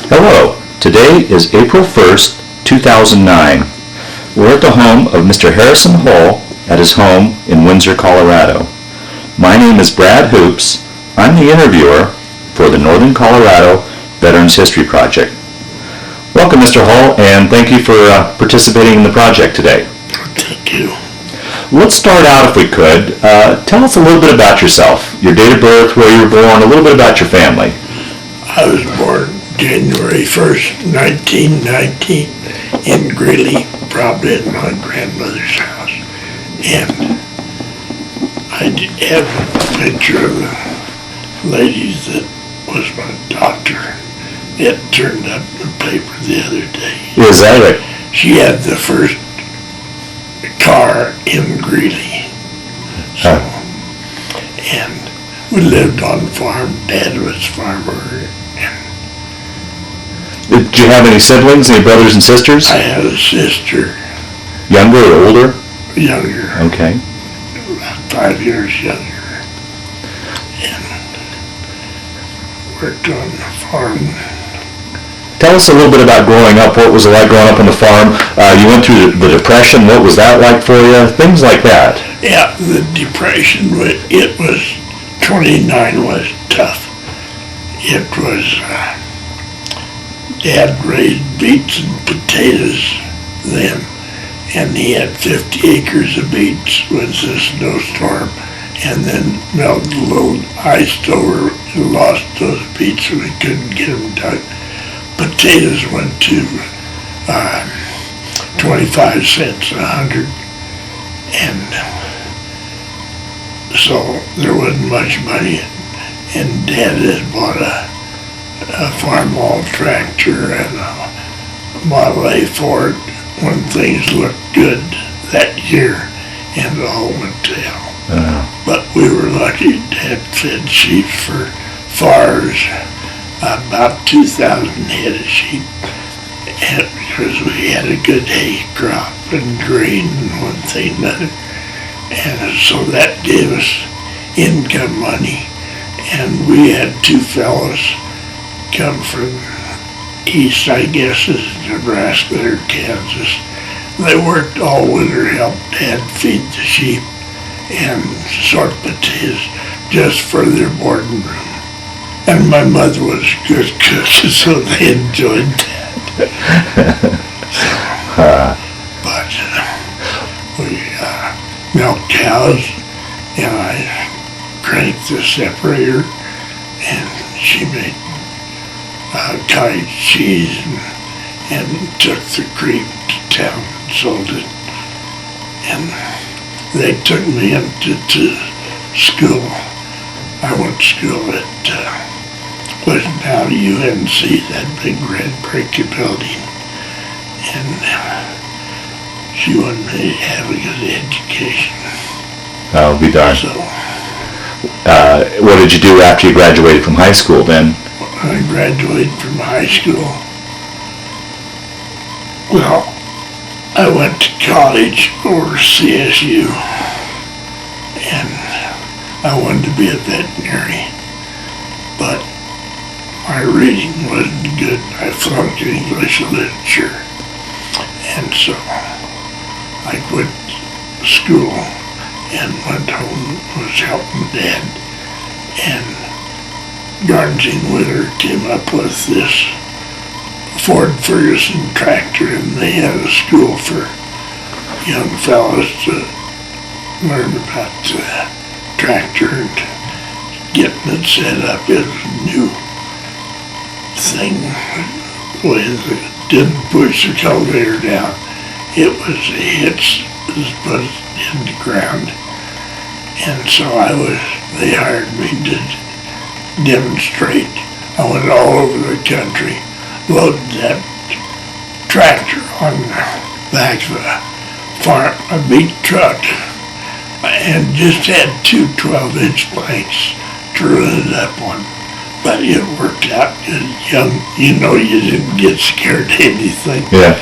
Hello, today is April 1st, 2009. We're at the home of Mr. Harrison Hull at his home in Windsor, Colorado. My name is Brad Hoops. I'm the interviewer for the Northern Colorado Veterans History Project. Welcome, Mr. Hull, and thank you for participating in the project today. Thank you. Let's start out, if we could. Tell us a little bit about yourself, your date of birth, where you were born, a little bit about your family. I was born January 1st, 1919 in Greeley, probably at my grandmother's house. And I have a picture of the lady that was my doctor. It turned up in the paper the other day. Is that right? She had the first car in Greeley. So, and we lived on the farm. Dad was a farmer. Did you have any siblings, any brothers and sisters? I had a sister. Younger or older? Younger. Okay. About 5 years younger. And worked on the farm. Tell us a little bit about growing up. What was it like growing up on the farm? You went through the Depression. What was that like for you? Things like that. Yeah, the Depression, it was, 29 was tough. It was, Dad raised beets and potatoes then, and he had 50 acres of beets when the snowstorm, and then melted a little ice over and lost those beets, and we couldn't get them dug. Potatoes went to 25 cents a 100, and so there wasn't much money, and Dad had bought a farm haul tractor and a Model A Ford when things looked good that year, and it all went to hell. But we were lucky. Dad fed sheep for FARS, about 2,000 head of sheep, and because we had a good hay crop and grain and one thing and another. And so that gave us income money. And we had two fellows come from east, I guess, is Nebraska or Kansas. They worked all winter, helped Dad feed the sheep and sort potatoes just for their boarding room. And my mother was a good cook, so they enjoyed that. But we milked cows, and I cranked the separator, and she made cottage cheese and took the cream to town and sold it. And they took me into school. I went to school at was now UNC, that big red brick building. And she wanted me to have a good education. I'll be darned. So, what did you do after you graduated from high school then? I graduated from high school. Well, I went to college over CSU, and I wanted to be a veterinary, but my reading wasn't good. I flunked English literature, and so I quit school and went home, was helping Dad, and Garnsey Wheeler came up with this Ford Ferguson tractor, and they had a school for young fellows to learn about the tractor and getting it set up. It was a new thing, with it didn't push the cultivator down. It was a hitch that was put in the ground, and so they hired me to demonstrate. I went all over the country, loaded that tractor on the back of a farm, a big truck, and just had two 12-inch planks to run it up on. But it worked out good. You didn't get scared of anything. Yeah.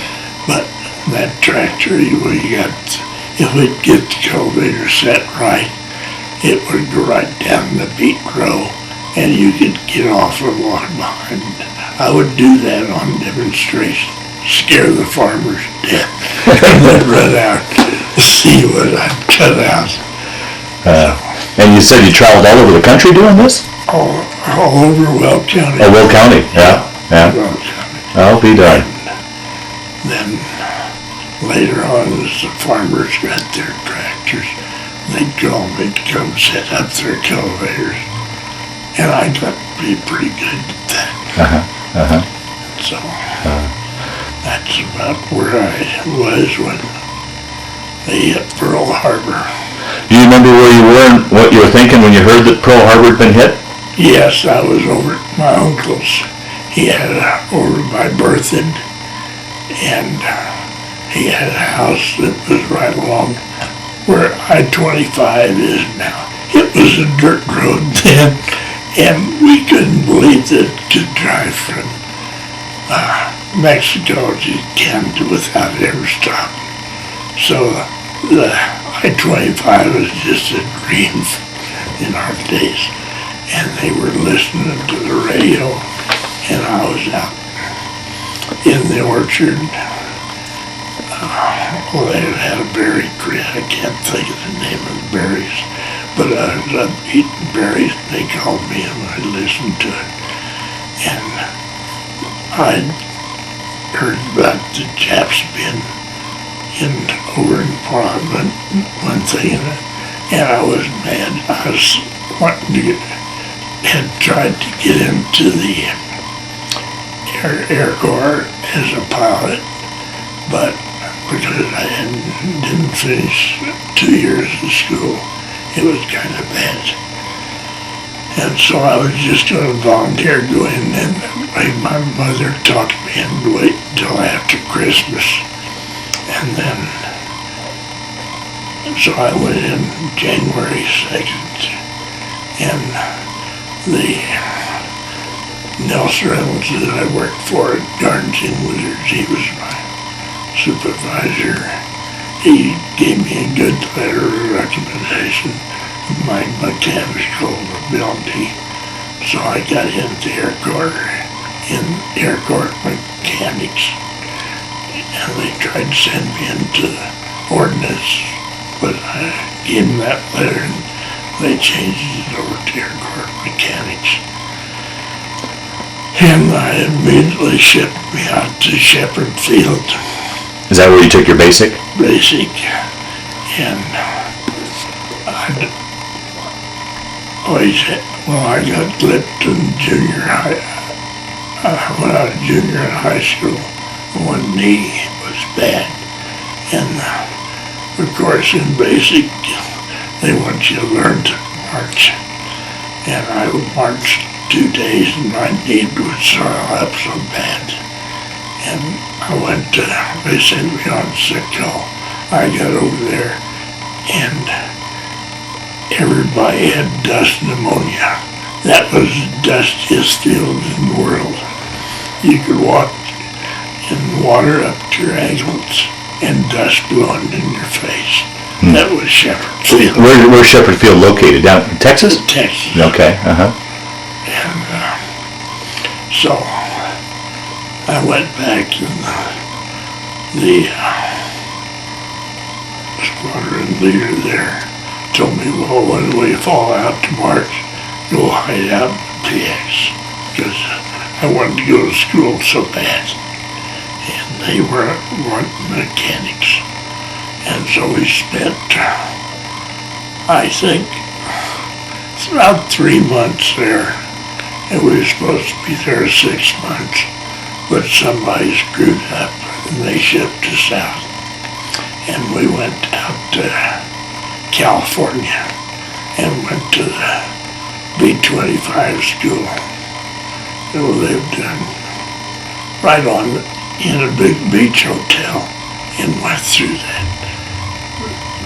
But that tractor, if we'd get the cultivator set right, it would go right down the beet row, and you could get off and walk behind I would do that on demonstration, scare the farmers to death, and then run out to see what I'd cut out. And you said you traveled all over the country doing this? All over Will County. Oh, Will County, yeah. Will County. I'll be darned. Then later on, as the farmers got their tractors, they'd call me to come set up their cultivators. And I got to be pretty good at that. So that's about where I was when they hit Pearl Harbor. Do you remember where you were and what you were thinking when you heard that Pearl Harbor had been hit? Yes, I was over at my uncle's. He had over by Berthoud, and he had a house that was right along where I-25 is now. It was a dirt road then, and we couldn't believe that it could drive from Mexico to Canada without ever stopping. So the I-25 was just a dream in our days. And they were listening to the radio, and I was out in the orchard. They had a berry tree. I can't think of the name of the berries, but I was up eating berries. They called me, and I listened to it. And I heard about the Japs being over in Parliament, one thing, and I was mad. I was wanting to had tried to get into the Air Corps as a pilot, but because I didn't finish 2 years of school, it was kind of bad. And so I was just going to volunteer to go in, and my mother talked me into wait until after Christmas. And then, so I went in January 2nd, and the Nelson Reynolds that I worked for at Garnsey Wheeler, he was my supervisor. He gave me a good letter of recommendation of my mechanical ability. So I got into the Air Corps in Air Corps mechanics. And they tried to send me into the ordnance, but I gave them that letter and they changed it over to Air Corps mechanics. And I immediately shipped me out to Shepherd Field. Is that where you took your basic? Basic. And I got clipped in junior high. When I was junior in high school, one knee was bad. And of course in basic, they want you to learn to march. And I marched 2 days and my knee would swell up so bad. And they sent me on sick call. I got over there and everybody had dust pneumonia. That was the dustiest field in the world. You could walk in water up to your ankles and dust blowing in your face. That was Shepherd Field. Where's Shepherd Field located? Down in Texas? Texas. Okay, And so I went back to the squadron leader there. Told me, well, when we fall out to March, go hide out in PX. Because I wanted to go to school so bad. And they weren't mechanics. And so we spent, I think, it's about 3 months there. And we were supposed to be there 6 months. But somebody screwed up and they shipped us out. And we went out to California and went to the B-25 school. And we lived right in a big beach hotel and went through that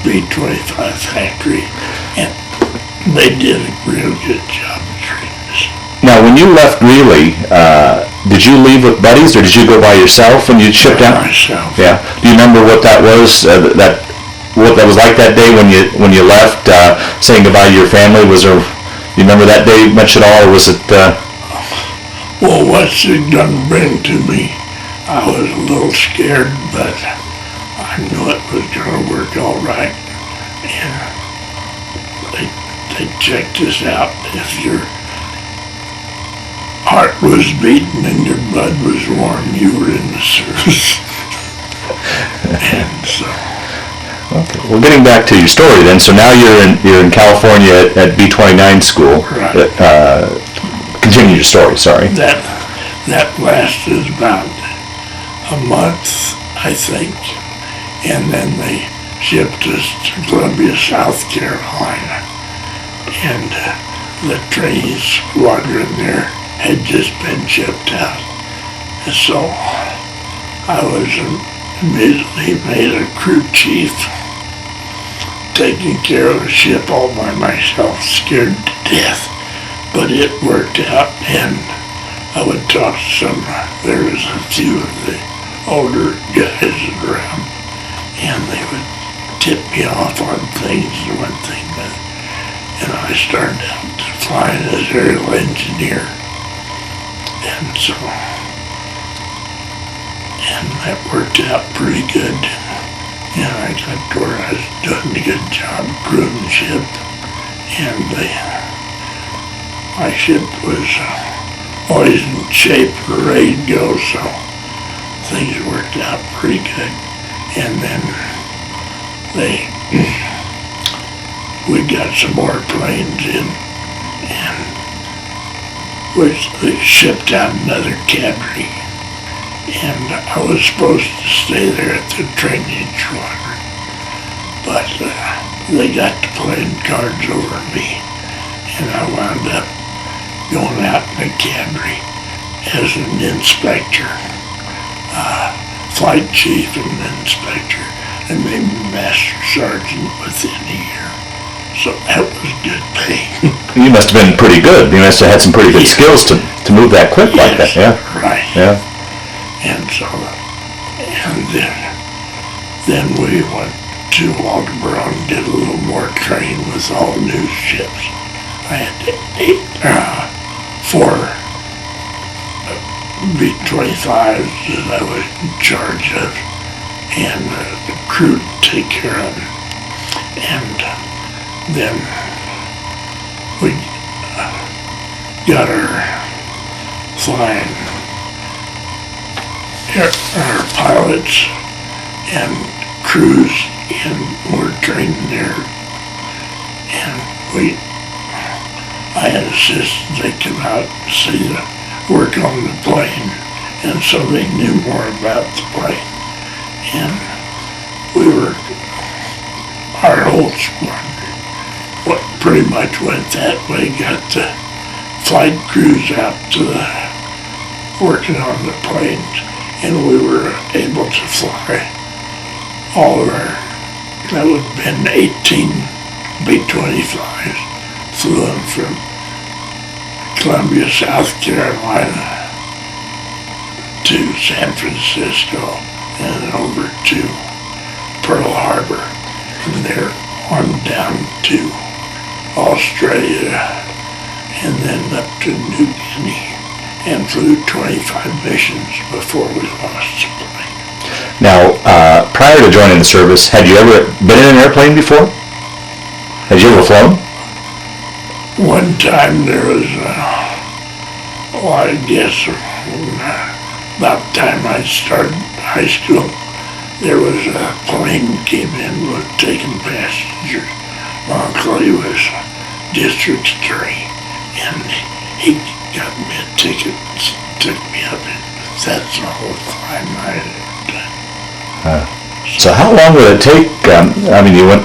B-25 factory, and they did a real good job of treating us. Now, when you left Greeley, did you leave with buddies, or did you go by yourself when you shipped out? Myself. Yeah. Do you remember what that was? What that was like that day when you left, saying goodbye to your family? Was there? You remember that day much at all, or was it? Well, what's it gonna bring to me? I was a little scared, but I knew it was gonna work all right. And they checked us out. If your heart was beating and your blood was warm, you were in the service. And so. Okay. Well, getting back to your story then, so now you're in California at B-29 school. Right. Continue your story, sorry. That lasted about a month, I think, and then they shipped us to Columbia, South Carolina, and the training squadron there had just been shipped out, and so I was immediately made a crew chief, taking care of the ship all by myself, scared to death, but it worked out. And I would talk to there was a few of the older guys around, and they would tip me off on things and one thing, and I started out flying as aerial engineer, and so, and that worked out pretty good. And I got to where I was doing a good job crewing the ship, and my ship was always in shape and ready to go, so things worked out pretty good. And then we got some more planes in, and they shipped out another cadre, and I was supposed to stay there at the training squadron, but they got the playing cards over me, and I wound up going out in the cadre as an inspector, flight chief and inspector, and maybe master sergeant within a year. So that was good pay. You must have been pretty good. You must have had some pretty good skills to move that quick like that, yeah? Right. Yeah. And so, and then we went to Waldeboro and did a little more training with all new ships. I had 4 B-25s that I was in charge of, and the crew to take care of. And then we got our flying, our pilots and crews, and we're training there. And I had assistants, they come out and see the work on the plane, and so they knew more about the plane. And our whole squadron pretty much went that way, got the flight crews out to working on the planes, and we were able to fly all of that would have been 18 B-25s, flew them from Columbia, South Carolina to San Francisco and over to Pearl Harbor, and there on down to Australia, and then up to New Guinea, and flew 25 missions before we lost the plane. Now, prior to joining the service, had you ever been in an airplane before? Had you ever flown? One time there was, I guess, about the time I started high school, there was a plane came in with taking passengers. My uncle, he was district attorney, and he got me a ticket, took me up, and that's the whole time I had done. So how long would it take?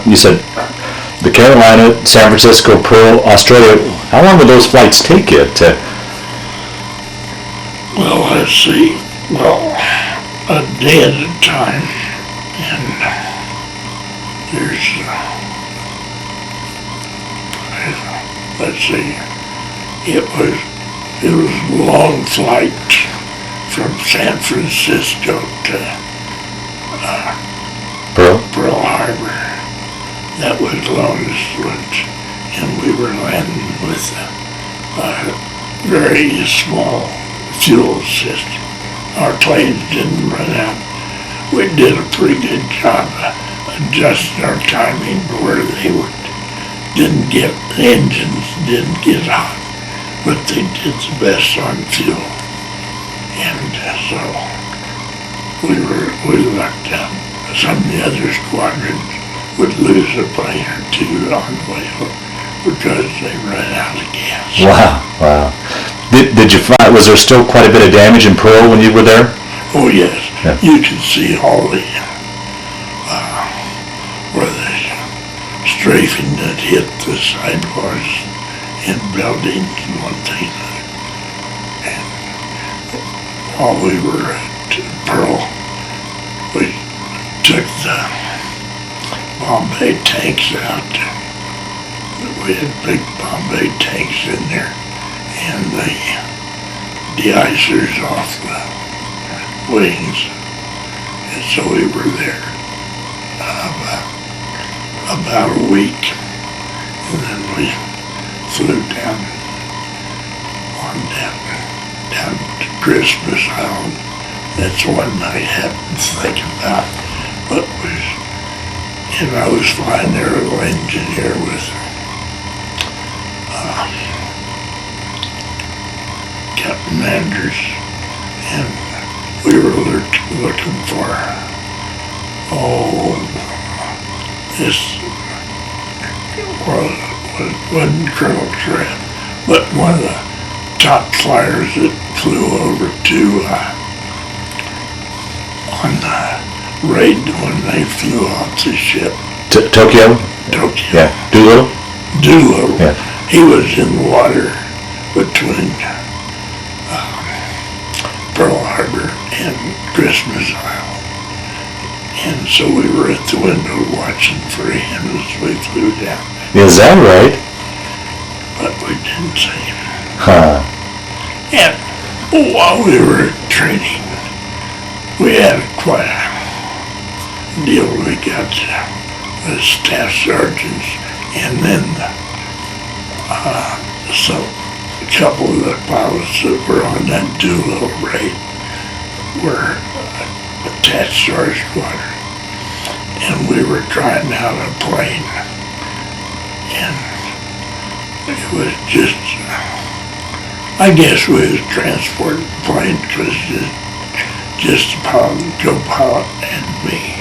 You said the Carolina, San Francisco, Pearl, Australia. How long would those flights take you to? Well, let's see. Well, a day at a time, and there's, let's see, it was a long flight from San Francisco to Pearl Harbor. That was the longest one, and we were landing with a very small fuel system. Our planes didn't run out. We did a pretty good job of adjusting our timing where the engines didn't get hot, but they did the best on fuel. And so we lucked out. Some of the other squadrons would lose a plane or two on the way home because they ran out of gas. Wow. Did you find, was there still quite a bit of damage in Pearl when you were there? Oh yes, yeah. You could see all the, where the strafing that hit the sidewalls and buildings and one thing. And while we were at Pearl, we took the Bombay tanks out. We had big Bombay tanks in there, and the de-icers off the wings, and so we were there about a week, and then we flew down to Christmas Island. That's one I haven't to think about, but I was flying there as an engineer with Captain Anders, and we were looking for, this wasn't Colonel Trent, but one of the top flyers that flew over to, on the raid when they flew off the ship. Tokyo? Tokyo. Yeah. Doolittle? Doolittle. Yeah. He was in the water between Pearl Harbor and Christmas Isle. And so we were at the window watching for him as we flew down. Is that right? But we didn't see him. Huh. And while we were training, we had quite a deal. We got the staff sergeants, and then so a couple of the pilots that were on that Doolittle raid were attached to our squadron, and we were trying out a plane, and it was just, I guess we was transporting the plane because just the pilot, co-pilot, and me.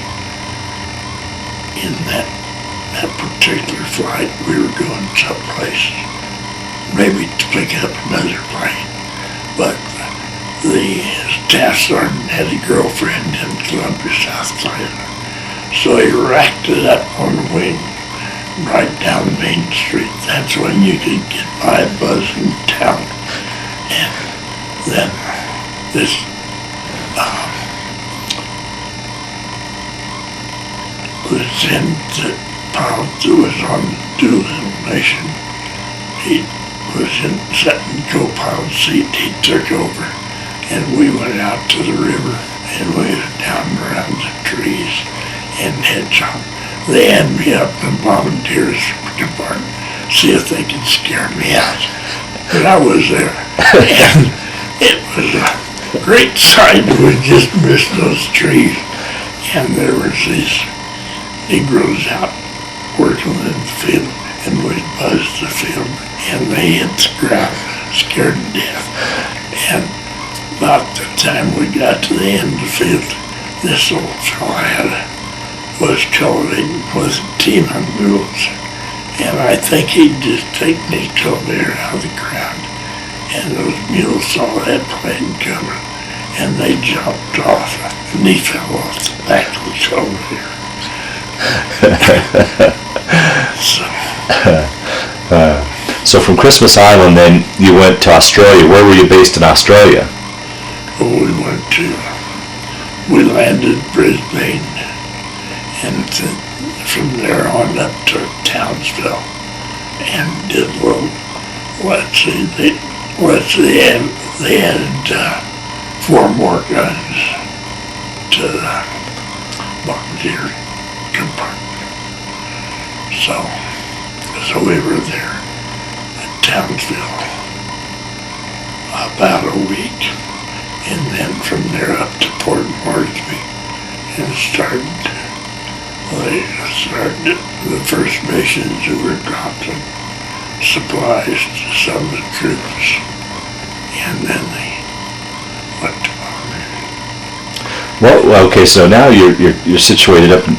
In that particular flight, we were going someplace, maybe to pick up another plane, but the staff sergeant had a girlfriend in Columbia, South Carolina, so he racked it up on the wing right down Main Street. That's when you could get by buzzing town. And then this lieutenant that pilot that was on the Doolittle mission, he was sat in the co-pilot seat. He took over, and we went out to the river, and we were down around the trees and hedgehog. They had me up in the volunteers department, see if they could scare me out. But I was there, and it was a great sight. We just missed those trees, and there was these Negroes out working in the field, and we buzzed the field, and they hit the ground, scared to death. And about the time we got to the end of the field, this old fella was cultivating with a team of mules, and I think he'd just taken his cultivator out of the ground, and those mules saw that plane coming, and they jumped off, and he fell off the back of the cultivator. So from Christmas Island, then you went to Australia. Where were you based in Australia? We landed Brisbane, and from there on up to Townsville, and did a little, they added 4 more guns to the bombardier compartment. So we were there at Townsville about a week. and then from there up to Port Moresby, and the first missions who were dropping supplies to some of the troops, and then they went to Army. Well, okay, so now you're situated up in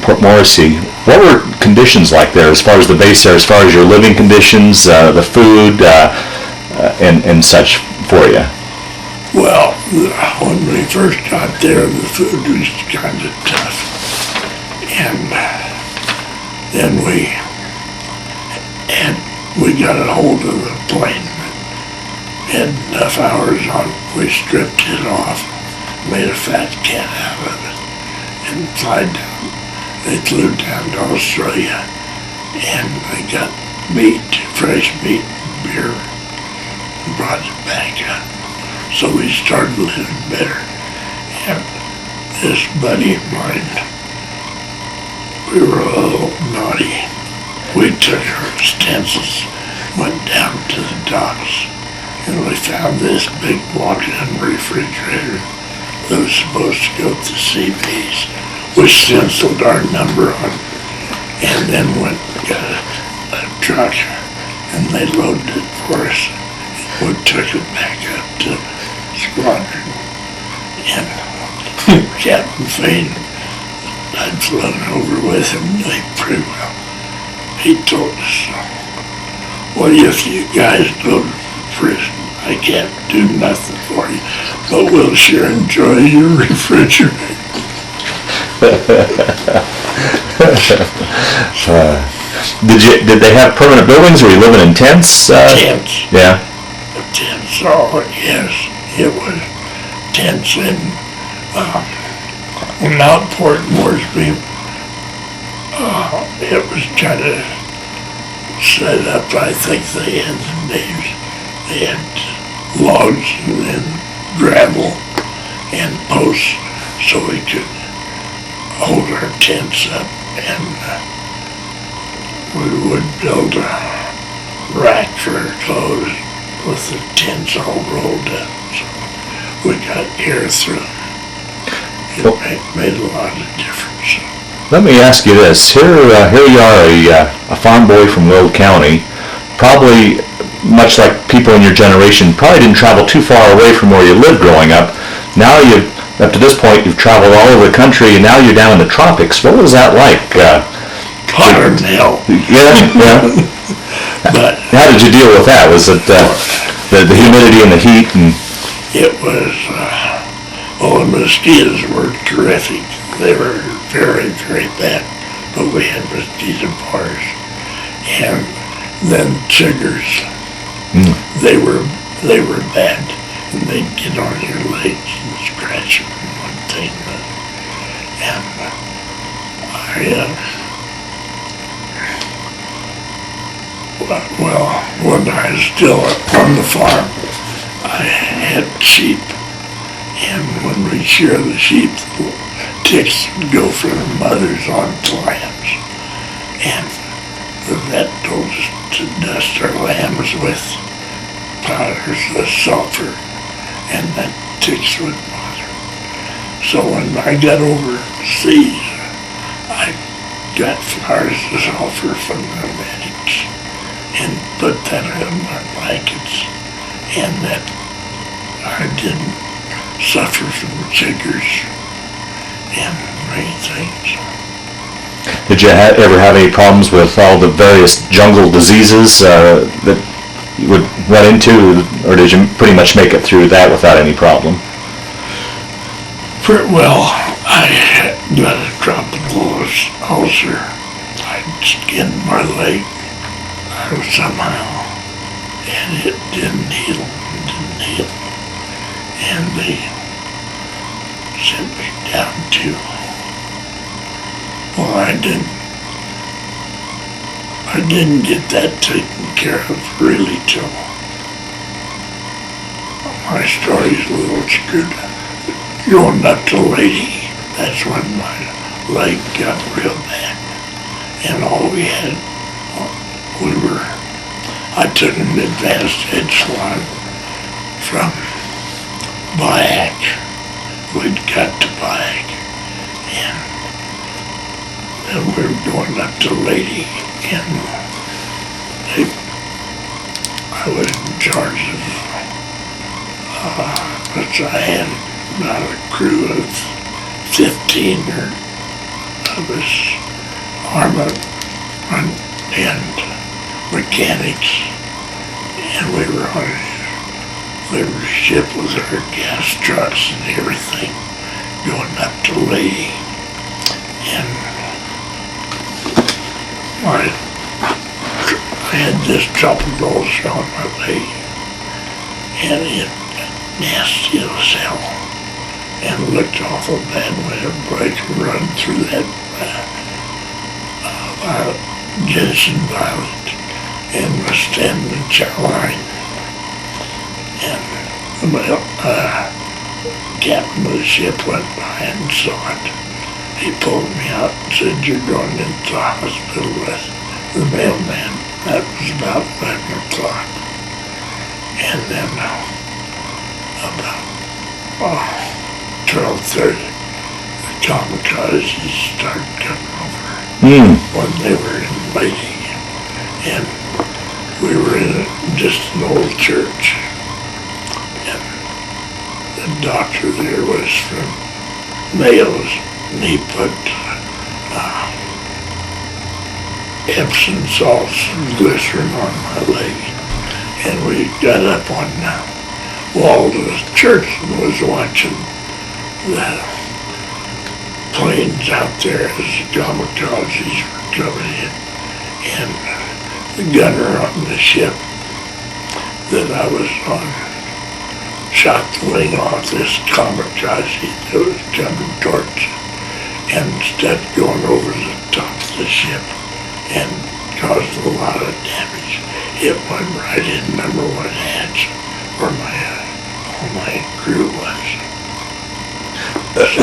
Port Moresby. What were conditions like there as far as the base there, as far as your living conditions, the food, and such for you? Well, when we first got there, the food was kind of tough. And then we got a hold of the plane. Had enough hours on it. We stripped it off, made a fat cat out of it, and they flew down to Australia, and they got meat, fresh meat, and beer, and brought it back up. So we started living better. And this buddy of mine, we were a little naughty. We took our stencils, went down to the docks, and we found this big walk-in refrigerator that was supposed to go to sea base. We stenciled our number on it, and then went and got a truck, and they loaded it for us. We took it back up to Squadron, and Captain Fain, I'd flown over with him, knew him pretty well. He told us, well, if you guys go to prison, I can't do nothing for you, but we'll sure enjoy your refrigerator. Did they have permanent buildings? Were you living in tents? Tents. Yeah. Tents, oh yes, it was tents in Mount Port Moresby. It was kind of set up. I think they had the names. They had logs and then gravel and posts so we could hold our tents up, and we would build a rack for our clothes with the tents all rolled up. So we got air through them. It made a lot of difference. Let me ask you this. Here you are, a farm boy from Will County, probably much like people in your generation, probably didn't travel too far away from where you lived growing up. Now up to this point, you've traveled all over the country, and now you're down in the tropics. What was that like? Hotter than hell. Yeah. But how did you deal with that? Was it the humidity and the heat? And it was. The mosquitoes were terrific. They were very, very bad, but we had mosquito bars. And then chiggers, they were bad, and they'd get on your legs and scratch them and one thing. And when I was still on the farm, I had sheep. And when we shear the sheep, the ticks would go from the mothers onto lambs. And the vet told us to dust our lambs with powders of sulfur, and that ticks would bother. So when I got overseas, I got flowers of sulfur from the medics and put that on my blankets, and that I didn't suffer from chiggers and many things. did you ever have any problems with all the various jungle diseases that you would run into, or did you pretty much make it through that without any problem? Well, I got a tropical ulcer. I skinned my leg somehow, and it didn't heal. And they sent me down to, well, I didn't get that taken care of really till, my story's a little screwed up. Going up to Lady, that's when my leg got real bad. And all we had, I took an advanced head slot from Bayak. We'd got to Bayak, and then we were going up to Lady, and I was in charge of, which I had about a crew of 15 of us, armament and mechanics, and we were on a ship with our gas trucks and everything, going up to Lady, and I had this trouble ulcer on my leg, and it nasty as hell, and looked awful bad when a break and run through that Jensen Violet, and was standing in chow line, and the captain of the ship went by and saw it. He pulled me out and said, "You're going into the hospital with the mailman." That was about 11 o'clock. And then about 12:30, the kamikazes started coming over when they were invading. And we were in just an old church. And the doctor there was from Mayo's, and he put Epsom salts and glycerin on my leg. And we got up on the wall of the church and was watching the planes out there as the kamikazes were coming in. And the gunner on the ship that I was on shot the wing off this kamikaze that was coming towards it, and instead of going over the top of the ship and caused a lot of damage, it went right in number one hatch where all my crew was.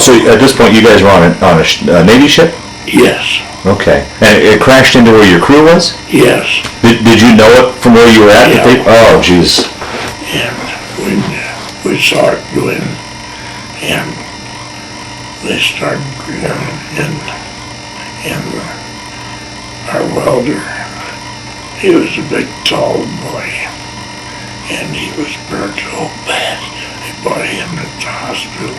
So at this point, you guys were on a Navy ship? Yes. Okay. And it crashed into where your crew was? Yes. Did you know it from where you were at? Yeah. Oh, jeez. And we saw it go in, and they started going, and our welder, he was a big, tall boy, and he was burnt so bad. They brought him to the hospital,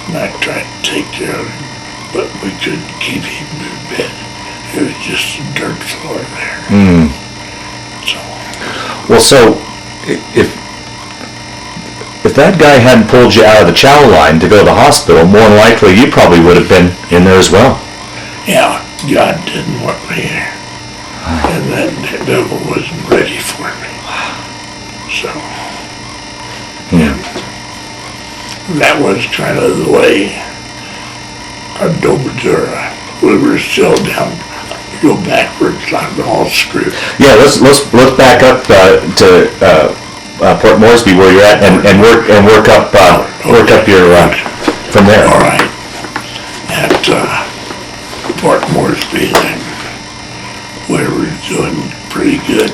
and I tried to take care of him, but we couldn't keep him in bed. It was just a dirt floor there. So if that guy hadn't pulled you out of the chow line to go to the hospital, more than likely you probably would have been in there as well. Yeah, God didn't want me there. And that devil wasn't ready for me. So, that was kind of the way of Dobadura. We were still down, go backwards on all screw. Yeah, let's back up to Port Moresby where you're at, and work up your from there. All right. At Port Moresby, then we were doing pretty good,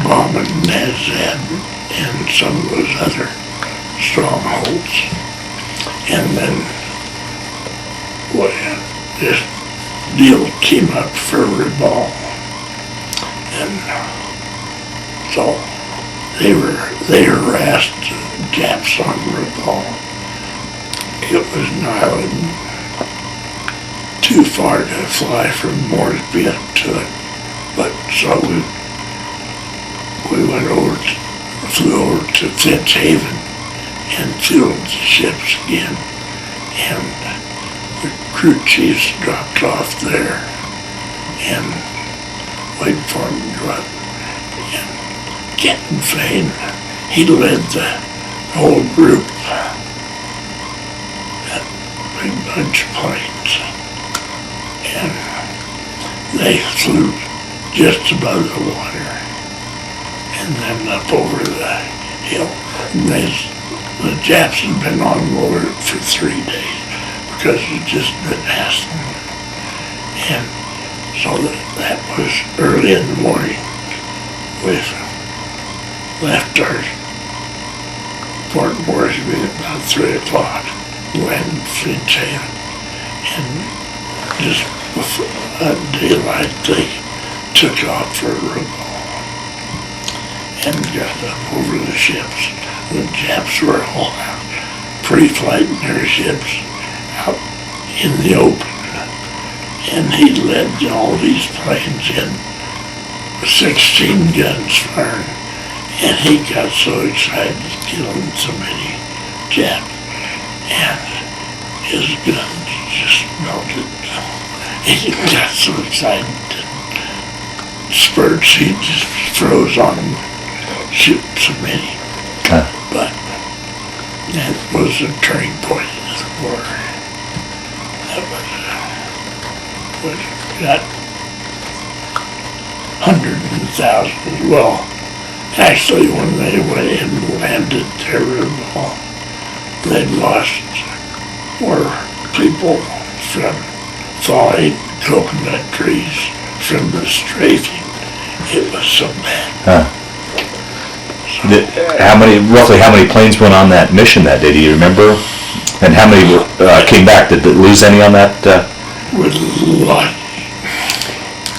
bombing Nazad and some of those other strongholds, and then this deal came up for Ribal, and so they harassed the Japs on Ribal. It was an island too far to fly from Moresby up to it, but so we flew over to Fitz Haven and fueled the ships again, and the crew chiefs dropped off there and waited for them to go up. And Captain Fane, he led the whole group, that big bunch of planes, and they flew just above the water and then up over the hill. And the Japs had been on alert for 3 days because it just been hassling. And so that was early in the morning. We left our Port Moresby at about 3 o'clock, landed Finch Haven, and just before daylight they took off for Rubble and got up over the ships. The Japs were all out pre-flighting their ships out in the open, and he led all these planes in, 16 guns firing, and he got so excited killing so many Japs, and his guns just melted. He got so excited that spurts, he just froze on them, shoot so many. But that was a turning point in the war. That was got hundreds and thousands. Well, actually, when they went and landed their Rubble, they lost more people from falling coconut trees from the strafing. It was so bad. Roughly how many planes went on that mission that day? Do you remember? And how many came back? Did they lose any on that?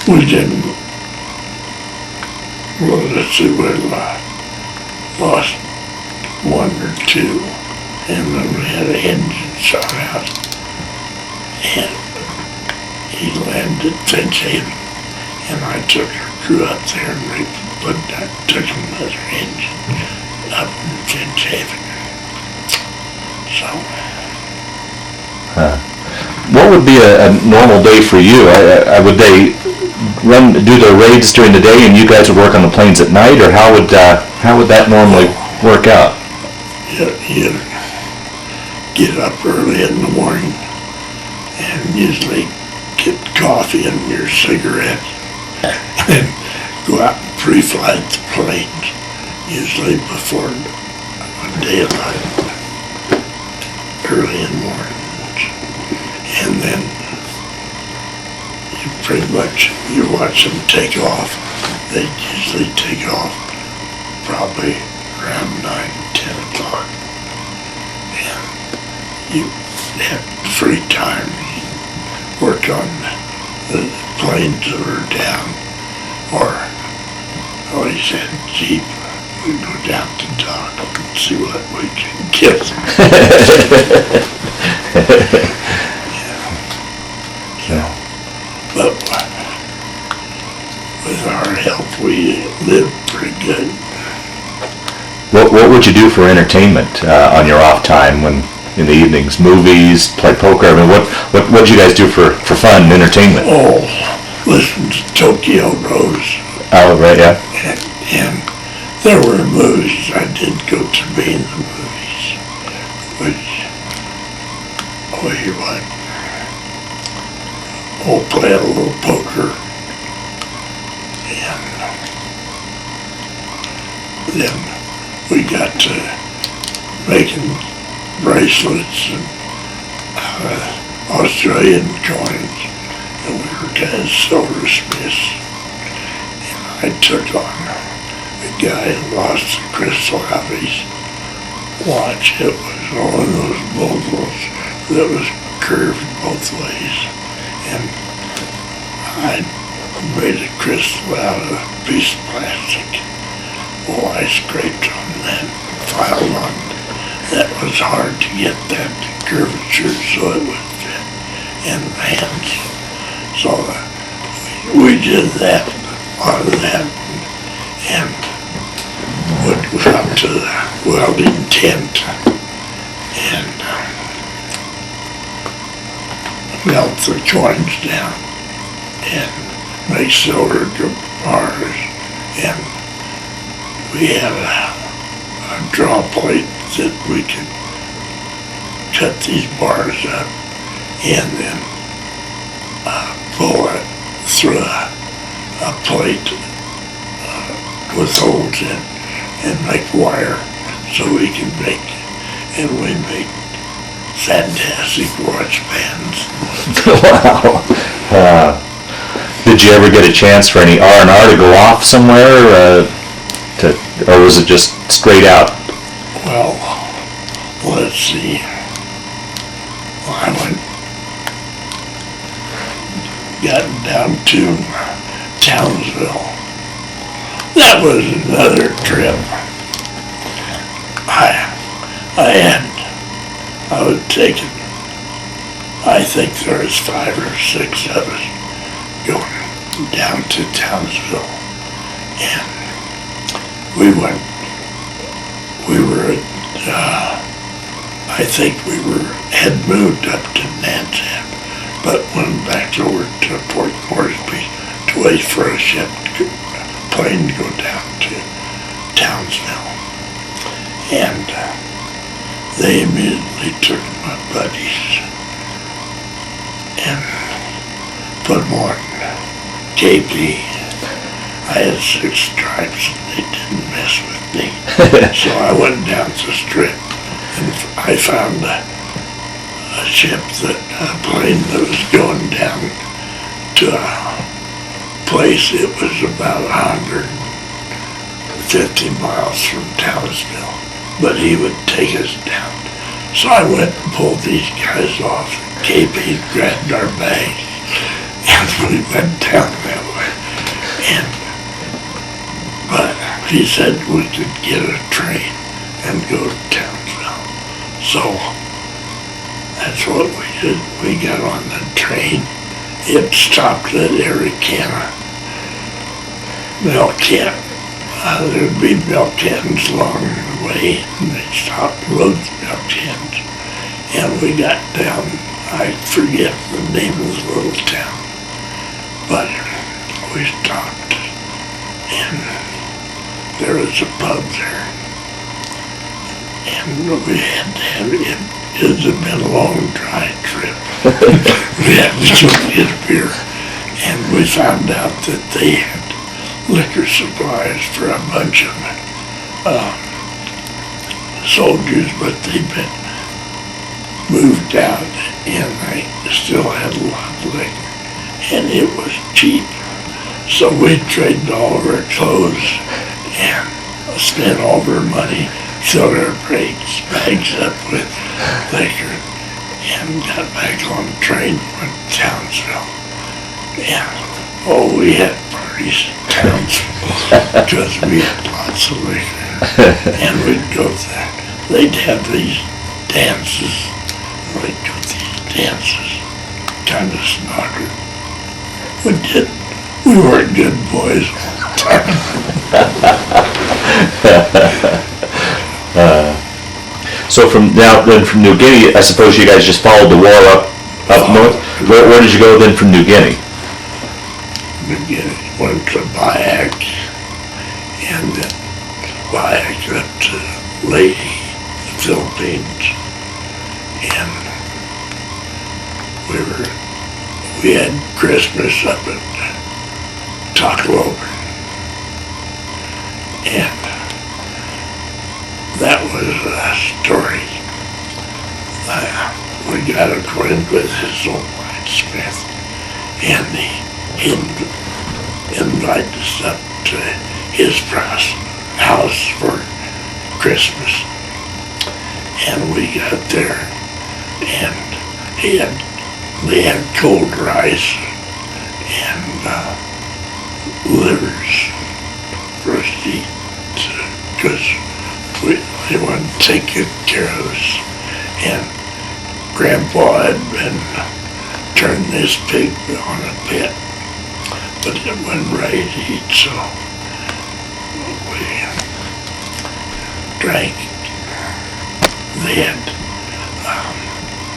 We didn't. Well, let's see, we lost 1 or 2, and then we had an engine shot out, and he landed Finch Haven, and I took our crew up there and we took another engine up in Finch Haven. So. What would be a normal day for you? Would they do their raids during the day and you guys would work on the planes at night, or how would that normally work out? You get up early in the morning and usually get coffee and your cigarette and go out and pre-flight the planes, usually before daylight, early in the morning. And then you watch them take off. They usually take off probably around 9, 10 o'clock. And you have free time. You work on the planes that are down, or always had a Jeep. We go down to dock and see what we can get. But with our help, we live pretty good. What would you do for entertainment on your off time when in the evenings? Movies, play poker? I mean, what did you guys do for fun and entertainment? Oh, listen to Tokyo Rose. Oh, right, yeah. And there were movies. I did go to be in the movies, which, play a little poker, and then we got to making bracelets and Australian coins, and we were kind of silversmiths. And I took on a guy who lost the crystal out of his watch. It was one of those bubbles that was curved both ways, and I made a crystal out of a piece of plastic. Well, I scraped on that, filed on. That was hard to get that curvature so it would fit in the hands. So we did that, a lot of that, and would go out to the welding tent and melt the coins down and make silver bars. And we had a draw plate that we could cut these bars up and then pull it through a plate with holes in and make wire so we can make, and we make fantastic watch bands. Wow. Did you ever get a chance for any R&R to go off somewhere, or was it just straight out? Well, let's see. Well, I got down to Townsville. That was another trip. I was taken. I think there was 5 or 6 of us going down to Townsville, and I think had moved up to Nantucket, but went back over to Port Moresby to wait for a plane to go down to Townsville. And they immediately took my buddies and put them on KP. I had 6 stripes and they didn't mess with me. So I went down the strip and I found a plane that was going down to a place. It was about 150 miles from Townsville, but he would take us down. So I went and pulled these guys off. KP grabbed our bags and we went down that way. But he said we could get a train and go to Townsville. So that's what we did. We got on the train. It stopped at every milk can. There'd be milk cans along the way, and they'd stop and load the milk cans. And we got down, I forget the name of the little town, but we stopped, and there was a pub there. And we had to have it. It had been a long, dry trip. We had to go get a beer. And we found out that they had liquor supplies for a bunch of soldiers, but they'd been moved out and they still had a lot of liquor. And it was cheap. So we traded all of our clothes and spent all of our money, filled our bags up with liquor, and got back on the train and went to Townsville. And we had parties in Townsville because we had lots of liquor. And we'd go there. They'd have these dances. We'd do these dances, kind of snotted. We weren't good boys all the time. So from New Guinea, I suppose you guys just followed the war up north. Where did you go then from New Guinea? New Guinea went to Bayak, and then Bayak up to Leyte, the Philippines, and we had Christmas up at Tacloban, and that was a story. We got acquainted with his old blacksmith, and he invited us up to his house for Christmas. And we got there, and they had cold rice and livers for us to eat, because they wanted to take good care of us. And Grandpa had been turning this pig on a pit, but it wasn't ready to eat, so we drank. They had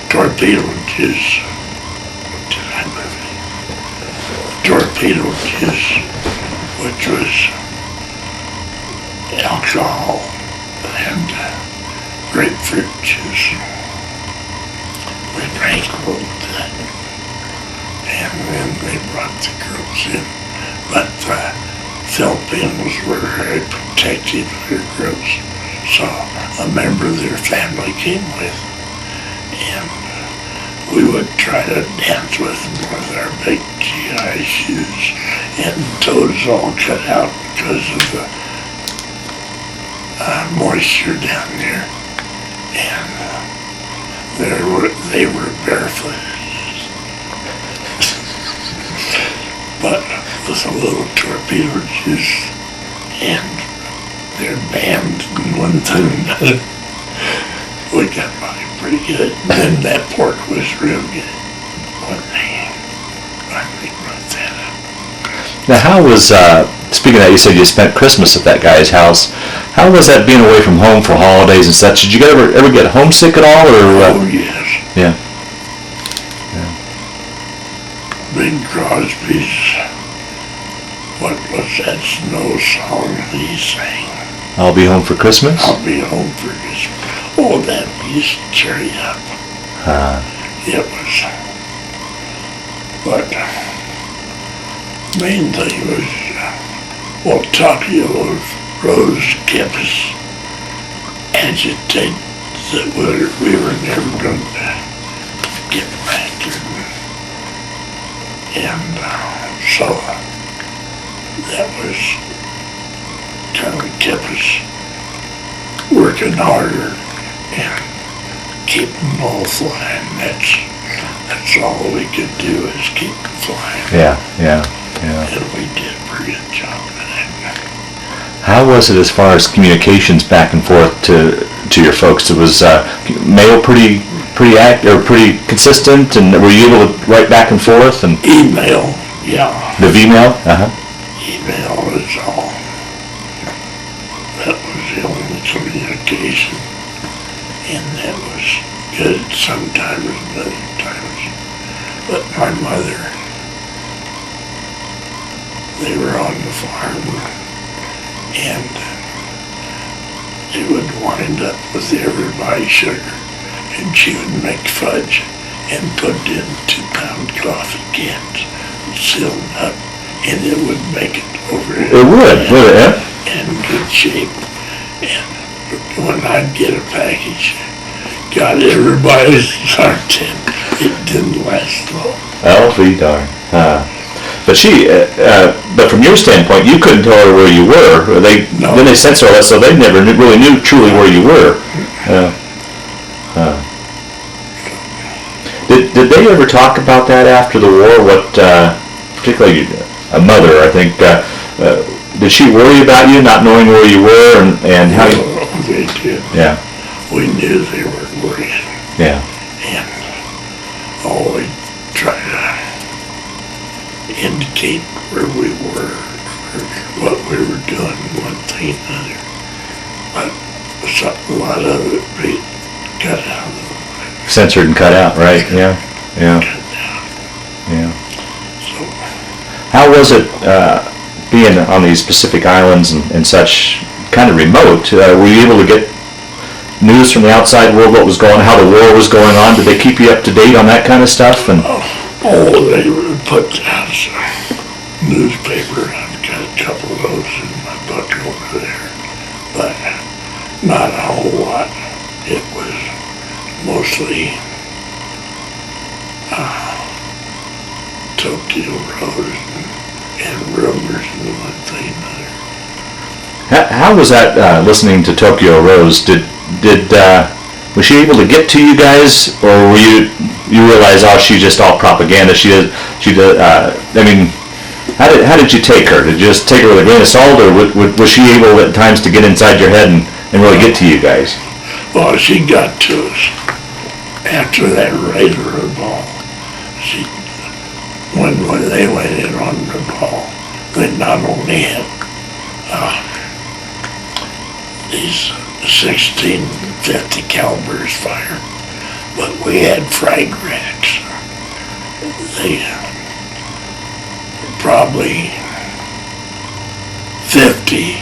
torpedo juice. What did I live in? Torpedo juice, which was alcohol and grapefruit juice. We drank a little bit, and then they brought the girls in. But the Filipinos were very protective of their girls, so a member of their family came with, and we would try to dance with them with our big GI shoes and toes all cut out because of the moisture down there. and they were barefoot. But with a little torpedo juice and their band and one thing another, we got by pretty good. And then that pork was real good when they finally brought that up. Now, how was, speaking of that, you said you spent Christmas at that guy's house. How was that being away from home for holidays and such? Did you ever get homesick at all? Or, Oh, yes. Yeah. Bing Crosby's, what was that snow song he sang? I'll be home for Christmas? I'll be home for Christmas. Oh, that used to cheer you up. It was, but main thing was, well, Tokyo Rose kept us agitated that we were never going to get back. And so that was kind of kept us working harder and keep them all flying. That's all we could do is keep them flying. Yeah. And we did a pretty good job of that. How was it as far as communications back and forth to your folks? It was mail pretty consistent, and were you able to write back and forth? And Email, yeah. the email? Email is all. That was the only communication, and that was good sometimes and other times. But my mother, they were on the farm, and they would wind up with everybody's sugar, and she would make fudge and put it in 2-pound coffee cans and seal them up, and it would make it over. It would it? Yeah. In good shape. And when I'd get a package, got everybody's content, it didn't last long. I'll be darned. But from your standpoint, you couldn't tell her where you were. No. Then they censored all that, so they never really knew truly where you were. Did they ever talk about that after the war? What, particularly a mother, I think, did she worry about you not knowing where you were and how you... They did. Yeah. We knew they were worried. Yeah. And always try to indicate where we were or what we were doing, one thing or another. But a lot of it we cut out of the way. Censored and cut out, right? Yeah. Cut down. Yeah. So How was it being on these Pacific Islands and such, kind of remote? Were you able to get news from the outside world, what was going on, how the war was going on? Did they keep you up to date on that kind of stuff? And they would put down some newspaper. I've got a couple of those in my book over there, but not a whole lot. It was mostly Tokyo Rose and rumors and one thing and another. how was that listening to Tokyo Rose? Was she able to get to you guys, or were you realize, oh, she's just all propaganda? I mean, how did you take her? Did you just take her with a grain of salt, or was she able at times to get inside your head and really get to you guys? Well, she got to us after that Razor ball. When they went in on the ball, they not only had these 1650 calibers fire, but we had frag racks. They probably 50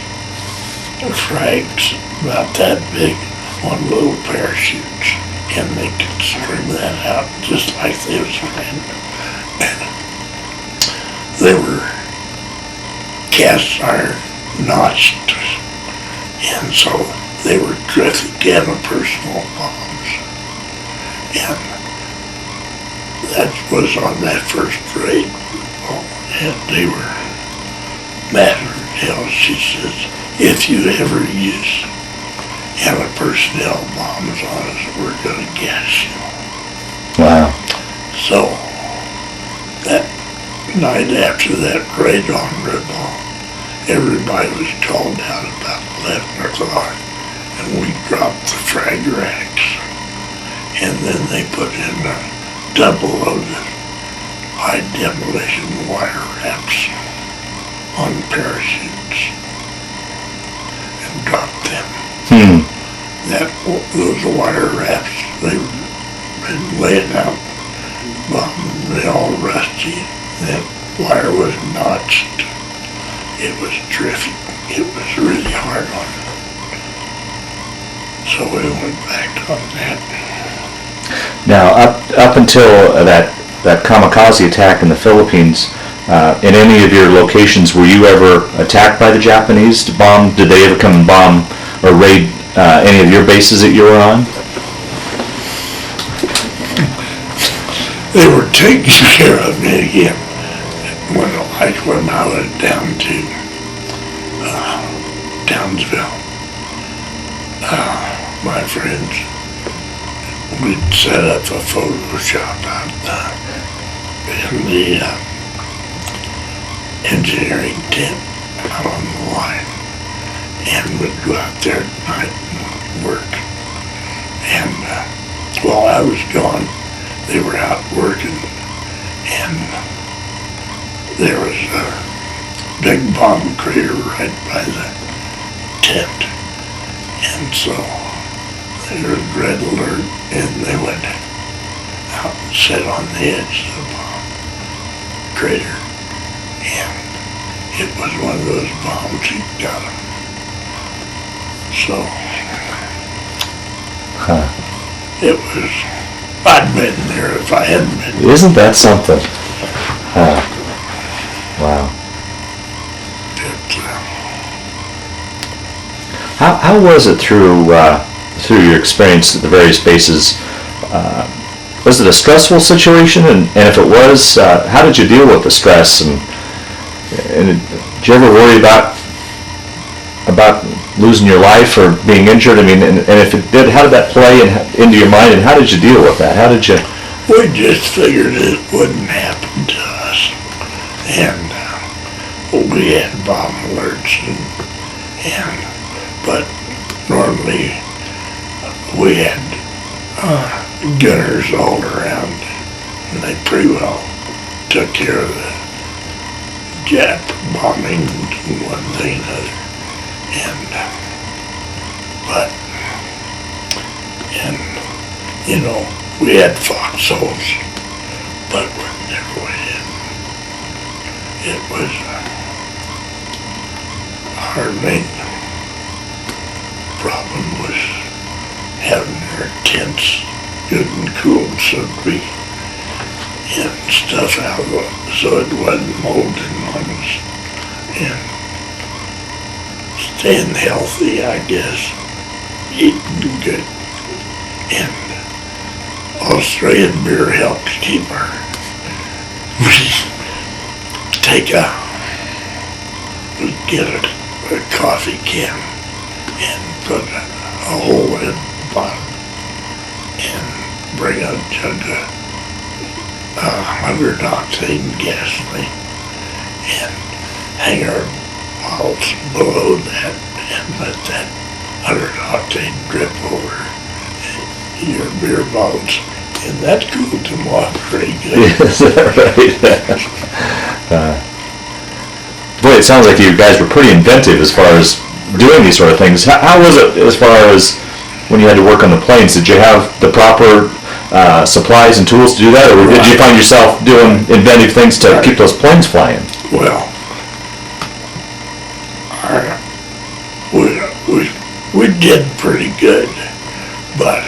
frags about that big on little parachutes, and they could string that out just like they was planned. They were cast iron notched, and so they were terrific anti-personnel bombs. And that was on that first grade, and they were mad as hell. She says, if you ever use and the personnel bombs on us, we're gonna gas you. Wow. So, that night after that raid on Rebel, everybody was called out about 11 o'clock, and we dropped the frag racks, and then they put in a double-loaded high demolition wire wraps on parachutes and dropped them. Those wire wraps, they've been laying out, they all rusty. That wire was notched. It was terrific. It was really hard on it. So we went back on that. Now, up until that kamikaze attack in the Philippines, in any of your locations, were you ever attacked by the Japanese? Did they ever come and bomb or raid any of your bases that you were on? They were taking care of me again. When I went down to Townsville, my friends, we'd set up a photo shop out in the engineering tent out on the line, and would go out there at night and work. And while I was gone, they were out working, and there was a big bomb crater right by the tent. And so there was red alert, and they went out and sat on the edge of the bomb crater. And it was one of those bombs that got them. So it was, I'd been there if I hadn't been there. Isn't that something? Wow. How was it through your experience at the various bases? Was it a stressful situation? And if it was, how did you deal with the stress? And did you ever worry about losing your life or being injured? I mean, and if it did, how did that play into your mind? And how did you deal with that? How did you? We just figured it wouldn't happen to us, and we had bomb alerts, but normally we had gunners all around, and they pretty well took care of the Jap bombing and one thing and another, and you know, we had foxholes, but we never went in. It was our main problem was having our tents good and cool so we and stuff out of it so it wasn't molding on us, and staying healthy, I guess, eating good, and Australian beer helped keep our, we'd get a coffee can and put a hole in the bottom and bring a jug of 100 octane gasoline and hang our bottles below that and let that 100 octane drip over your beer bottles, and that cooled them off pretty good. Is that right? Boy, it sounds like you guys were pretty inventive as far as doing these sort of things. How was it as far as when you had to work on the planes? Did you have the proper supplies and tools to do that, or did you find yourself doing inventive things to keep those planes flying? Well, we did pretty good, but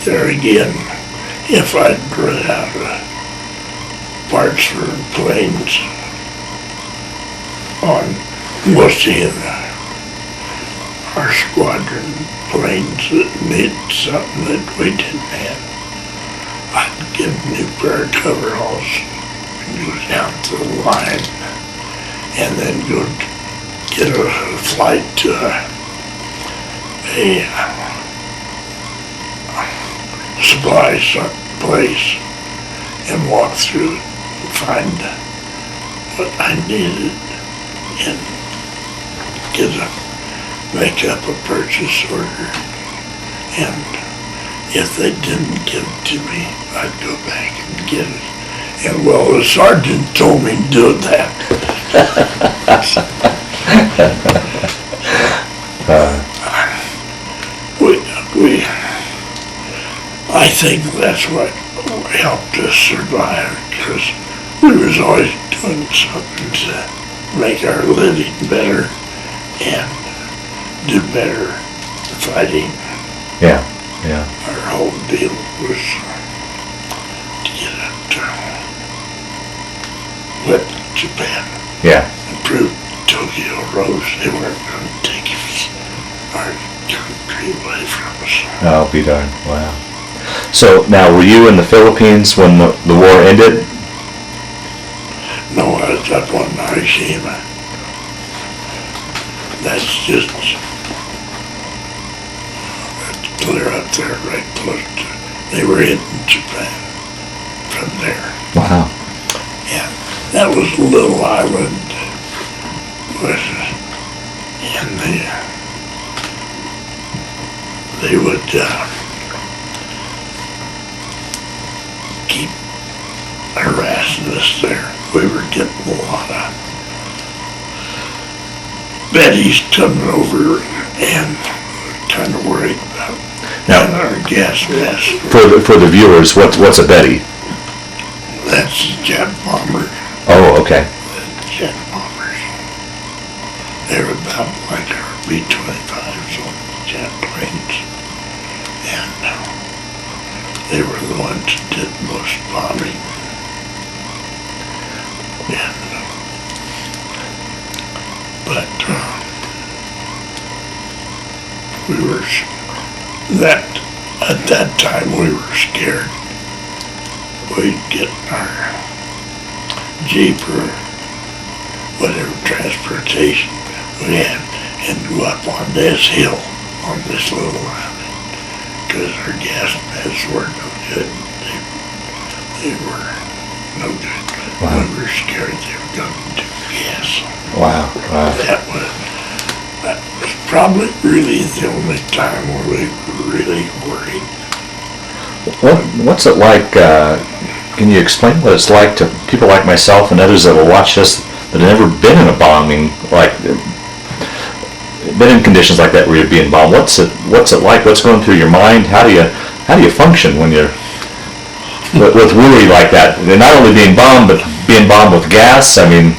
there again, if I'd run out of parts for planes on most of our squadron planes that needed something that we didn't have, I'd get a new pair of coveralls and go down to the line and then go get a flight to a supply place and walk through it and find what I needed and make up a purchase order. And if they didn't give it to me, I'd go back and get it. And well, the sergeant told me to do that. I think that's what helped us survive, because we was always doing something to make our living better and do better fighting. Yeah, yeah. Our whole deal was to get up to whip Japan. Yeah. And prove Tokyo rose. They weren't going to take our country away from us. Oh, be darned. Wow. So now, were you in the Philippines when the war ended? No, I was up on Hiroshima. That's just clear up there, right close to. They were hitting Japan from there. Wow. Yeah, that was a little island. And they would keep harassing us there. We were getting a lot of Betty's coming over and kind of worried about our gas mask. For the viewers, what's a Betty? That's a jet bomber. Oh, okay. Jet bombers. They're about like our B-25s on jet planes. And they were the ones that did most bombing. And, but we were, at that time we were scared. We'd get our Jeep or whatever transportation we had and go up on this hill, on this little island, because our gas masks were no good. They were no good. Wow. We were scared they were going to do gas. Wow. Wow. That was probably really the only time where we were really worried. What's it like? Can you explain what it's like to people like myself and others that will watch this that have never been in a bombing, like been in conditions like that where you're being bombed? What's it like? What's going through your mind? How do you function when you're with worry like that? They're not only being bombed, but being bombed with gas. I mean,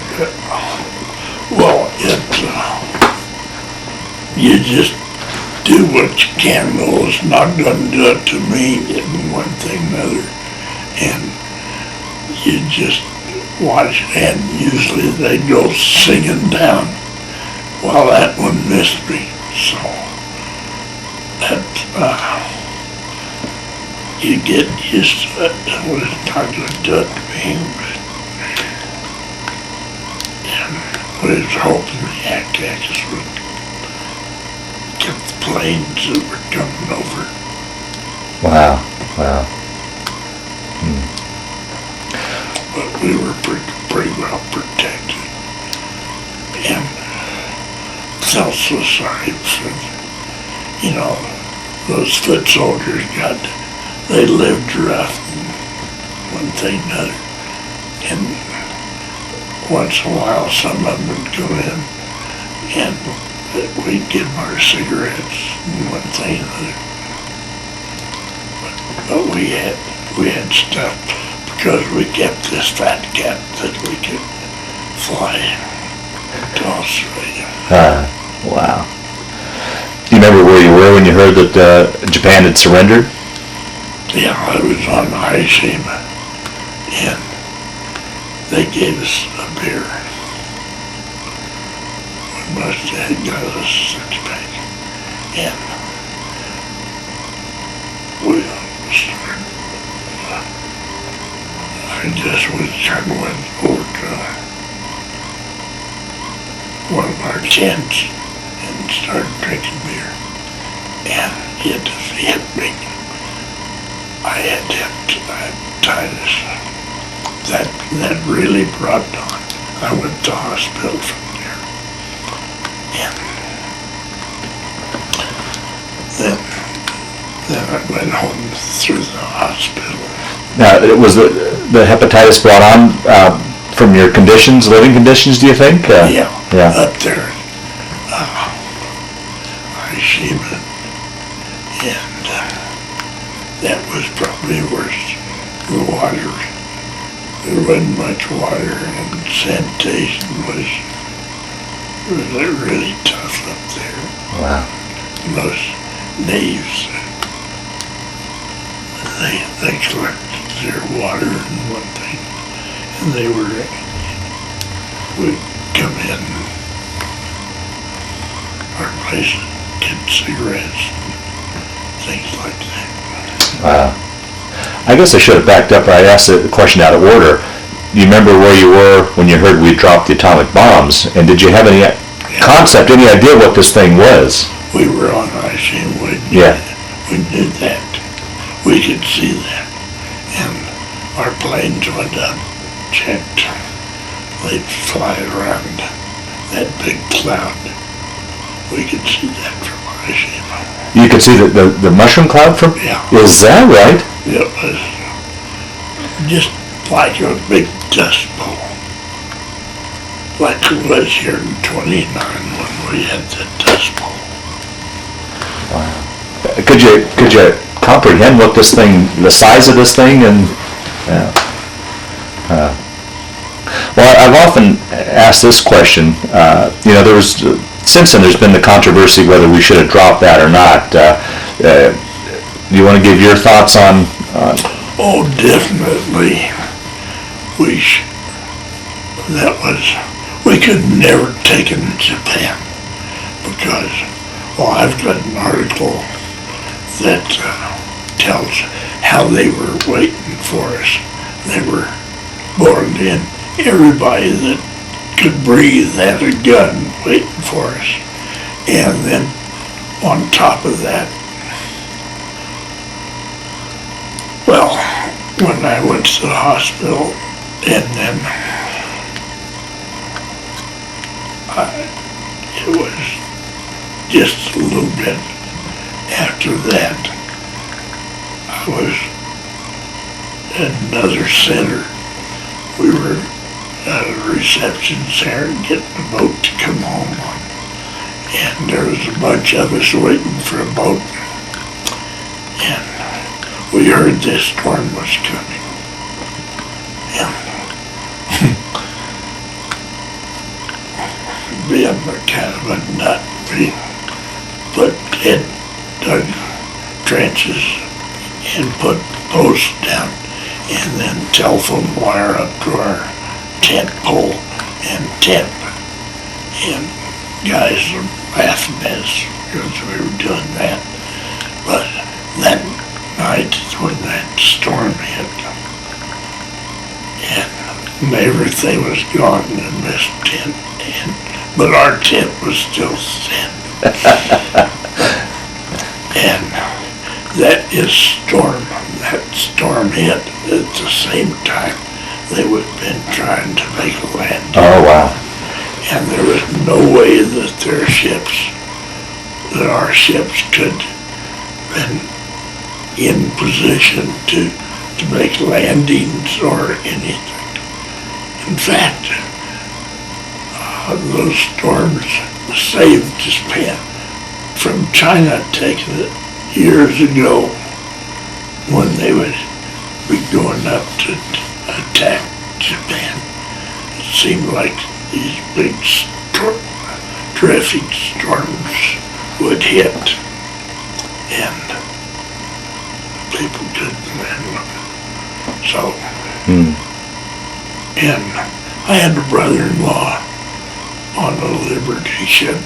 well, you just do what you can. Well, it's not going to do it to me, and one thing or another. And you just watch, and usually they go singing down. Well, that one missed me, so that you get used to it. Well, it's not going to do it to me, but we was hoping the Apaches would get the planes that were coming over. wow. But we were pretty well protected. And felt so sorry for, those foot soldiers they lived rough and one thing or another. And once in a while some of them would go in and we'd give them our cigarettes and one thing or another. But we had stuff because we kept this fat cat that we could fly to Australia. Wow. Do you remember where you were when you heard that Japan had surrendered? Yeah, I was on Hiroshima, and they gave us a beer. We must have got us a six-pack, and we started. I just was trying to went over to one of our tents and started drinking beer. and it hit me. I had hepatitis. That really brought it on. I went to hospital from there. And then I went home through the hospital. Now, it was the hepatitis brought on from your conditions, living conditions, do you think? Yeah, Yeah. up there. Hiroshima. And that was probably worse. The water, there wasn't much water, and sanitation was really tough up there. Wow. Most natives, they collected their water and one thing, and they would come in our place and get cigarettes and things like that. Wow. I guess I should have backed up. I asked the question out of order. You remember where you were when you heard we dropped the atomic bombs, and did you have any concept, any idea what this thing was? We were on Hiroshima. Yeah. We knew that. We could see that. And our planes went up, checked. They'd fly around that big cloud. We could see that from Hiroshima. You could see the mushroom cloud from? Yeah. Is that right? It was just like a big dust bowl. Like it was here in 29 when we had the dust bowl. Wow. Could you comprehend what this thing, the size of this thing, and well, I've often asked this question. There was since then there's been the controversy whether we should have dropped that or not. Do you want to give your thoughts on? Oh, definitely. We could never take it in Japan because, well, I've got an article that tells how they were waiting for us. They were born in. Everybody that could breathe had a gun waiting for us. And then on top of that, well, when I went to the hospital, and then it was just a little bit after that, I was at another center. We were at a reception center getting a boat to come home on. And there was a bunch of us waiting for a boat. And we heard this storm was coming. And being a kind of a nut, we dug trenches and put posts down and then telephone wire up to our tent pole and tent. And guys were laughing at us because we were doing that. But that night when that storm hit and everything was gone in this tent, but our tent was still standing. And that storm hit at the same time they would have been trying to make a landing. Oh, wow. And there was no way that our ships could have been in position to make landings or anything. In fact, those storms saved Japan from China taking it years ago when they would be going up to attack Japan. It seemed like these big terrific storms would hit and people couldn't handle them. So, and I had a brother-in-law on a Liberty ship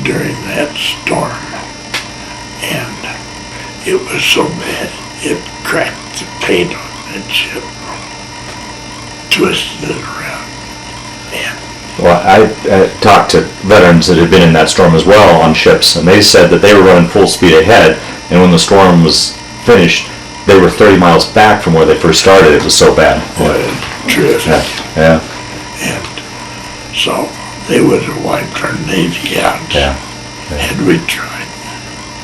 during that storm, and it was so bad it cracked the paint on that ship, twisted it around, and Well, I talked to veterans that had been in that storm as well on ships, and they said that they were running full speed ahead, and when the storm was finished, they were 30 miles back from where they first started. It was so bad. Boy, terrific. Yeah. And so they would have wiped our Navy out had we tried.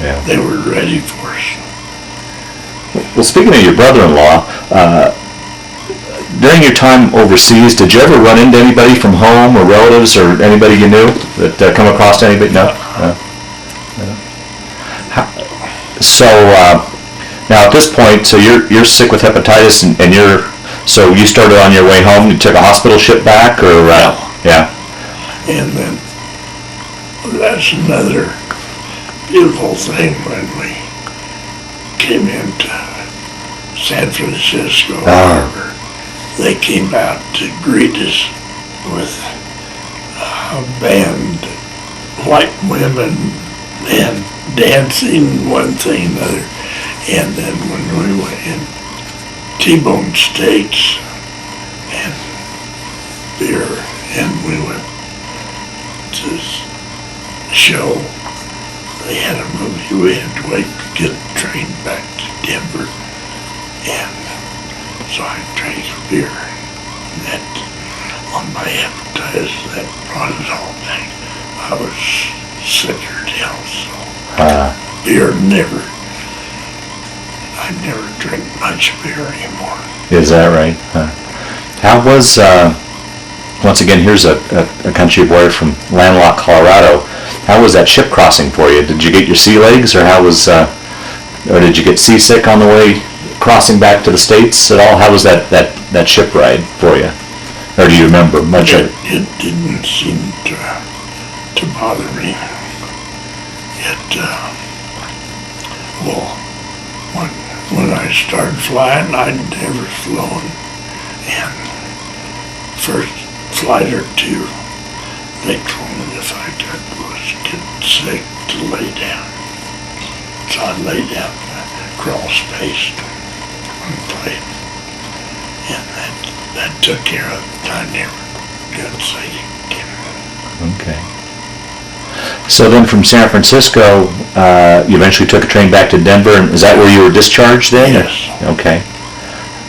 Yeah. They were ready for us. Well, speaking of your brother-in-law, during your time overseas, did you ever run into anybody from home or relatives or anybody you knew that come across anybody? No? So now at this point, so you're sick with hepatitis and so you started on your way home, you took a hospital ship back or? Yeah. And then that's another beautiful thing when we came into San Francisco Harbor. They came out to greet us with a band, white women, and dancing, one thing, another. And then when we went in, T-bone steaks and beer, and we went to show. They had a movie. We had to wait to get the train back to Denver, and so I drank a beer, and that, on my hepatitis, that brought it all back. I was sicker to hell, so beer I never drink much beer anymore. Is that right? How was, once again, here's a country boy from landlocked Colorado. How was that ship crossing for you? Did you get your sea legs, or or did you get seasick on the way crossing back to the States at all? How was that ship ride for you? Or do you remember much of it? It didn't seem to bother me. When I started flying, I'd never flown. And first flight or two, they told me if I was getting sick to lay down. So I lay down in the crawl space and played. And that took care of it. I never got sick again. Okay. So then from San Francisco, you eventually took a train back to Denver, and is that where you were discharged then? Yes. Okay.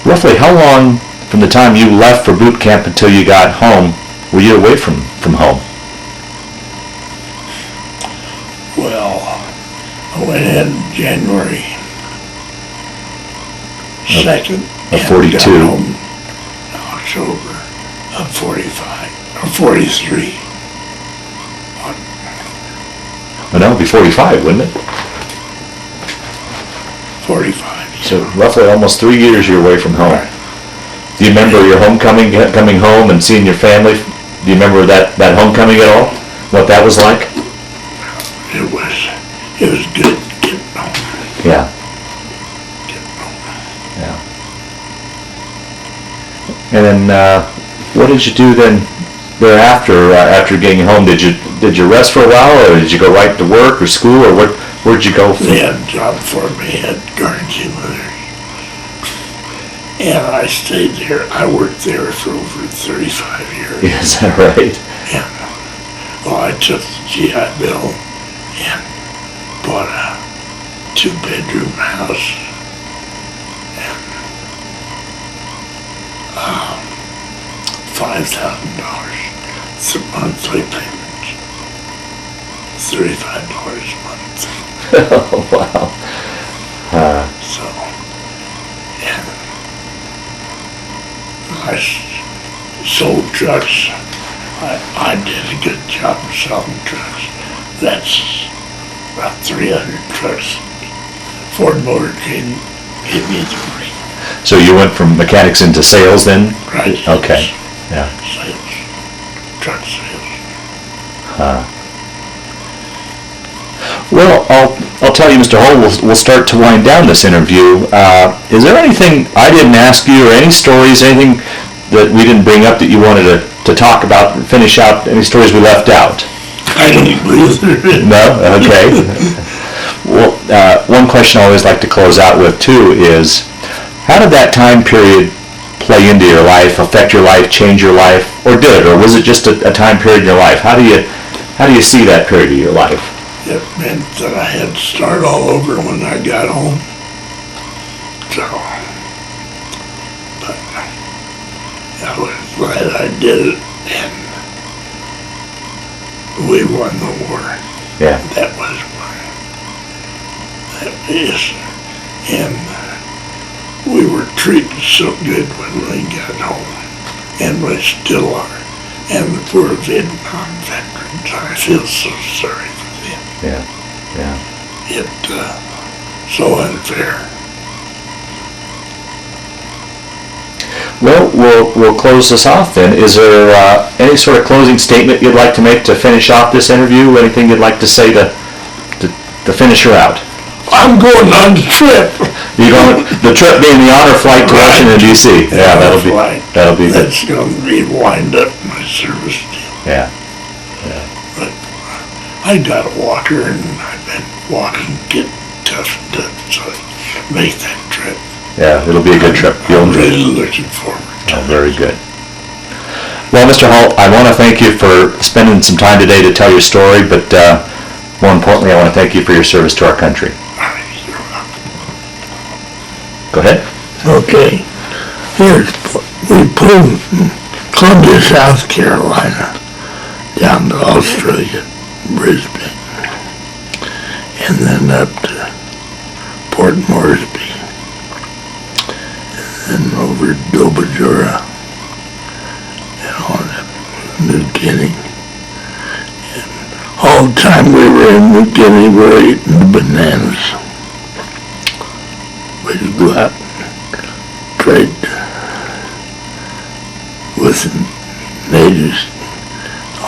Roughly how long from the time you left for boot camp until you got home were you away from home? Well, I went in January 2nd Of and 42. got home October of 45 or 43. Well, that would be 45, wouldn't it? 45. So roughly almost 3 years you're away from home. Do you remember your homecoming, coming home and seeing your family? Do you remember that homecoming at all? What that was like? It was good getting home. Yeah. Getting home. Yeah. And then, what did you do then thereafter, after getting home? Did you rest for a while, or did you go right to work or school, or where'd you go? They had a job for me at Garnsey Wheeler. And I stayed there. I worked there for over 35 years. Is that right? And, well, I took the GI Bill and bought a 2-bedroom house. And $5,000. It's a monthly payment. $35 a month. Oh, wow. So, and I sold trucks. I did a good job of selling trucks. That's about 300 trucks. Ford Motor Trade gave me the ring. So you went from mechanics into sales then? Right. Okay. Yeah. Sales. Truck sales. Well, I'll tell you, Mr. Hull, we'll start to wind down this interview. Is there anything I didn't ask you, or any stories, anything that we didn't bring up that you wanted to talk about, finish out, any stories we left out? I don't either. No? Okay. Well, one question I always like to close out with, too, is how did that time period play into your life, affect your life, change your life, or did it? Or was it just a time period in your life? How do you see that period of your life? It meant that I had to start all over when I got home. So, but I was glad I did it, and we won the war. Yeah. That was one. That is, and we were treated so good when we got home, and we still are. And the poor Vietnam veterans, I feel so sorry for them. Yeah. Yeah. It's so unfair. Well, we'll close this off then. Is there any sort of closing statement you'd like to make to finish off this interview? Anything you'd like to say to finish her out? I'm going on the trip. You going the trip being the honor flight to Washington D.C. Yeah, that'll be good. That's going to be wind up my service deal. Yeah. But I got a walker, and I've been walking, getting toughened up, so I make that trip. Yeah, it'll be a good trip. You'll I'm enjoy it. really looking forward to it. Very good. Well, Mr. Hall, I want to thank you for spending some time today to tell your story, but more importantly, I want to thank you for your service to our country. You're welcome. Go ahead. Okay. We flew from Columbia, South Carolina, down to Australia, Brisbane, and then up to Port Moresby, and then over to Dobajura, and on up to New Guinea. And all the time we were in New Guinea, we were eating the bananas. We'd go out and trade with the natives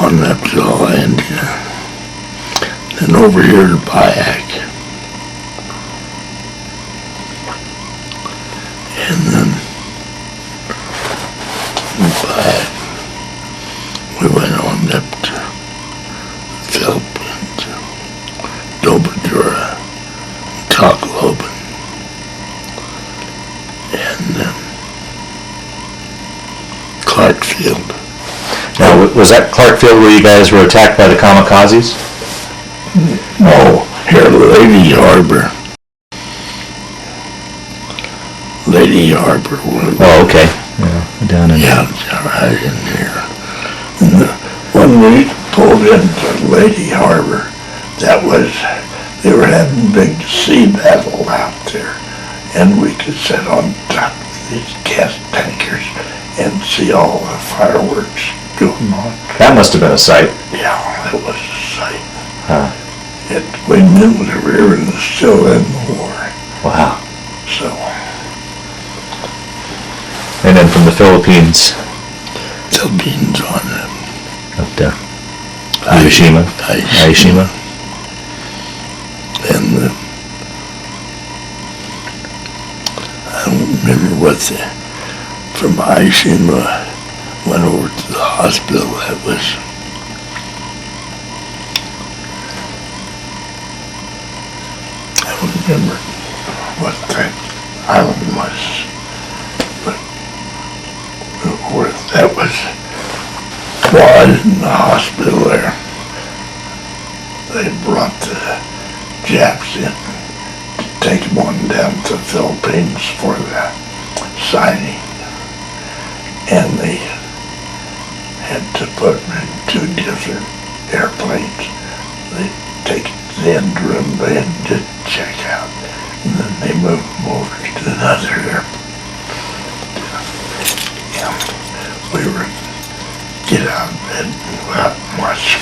on up to Hollandia, then over here to Bayak, and then from Bayak we went on up to Philippines, Dobajura, Tacloban, and then Clarkfield. Now, was that Clarkfield where you guys were attacked by the kamikazes? No, here, Lady Harbor. Lady Harbor. Oh, okay. Yeah, down in Yeah, right in here. And when we pulled into Lady Harbor, they were having a big sea battle out there, and we could sit on top of these gas tankers and see all the fireworks going on. That must have been a sight. Yeah, that was a sight. Huh. We knew that we were still in the war, Wow. so. And then from the Philippines Philippines on up to Hiroshima. Hiroshima. And I don't remember from Hiroshima went over to the hospital. That was I don't remember what that island was, but that was while in the hospital there. They brought the Japs in to take them on down to the Philippines for the signing, and they had to put them in two different airplanes. They take the interim, they did check out, and then they moved them over to another airplane. Yeah, we were get out of bed and go out and watch.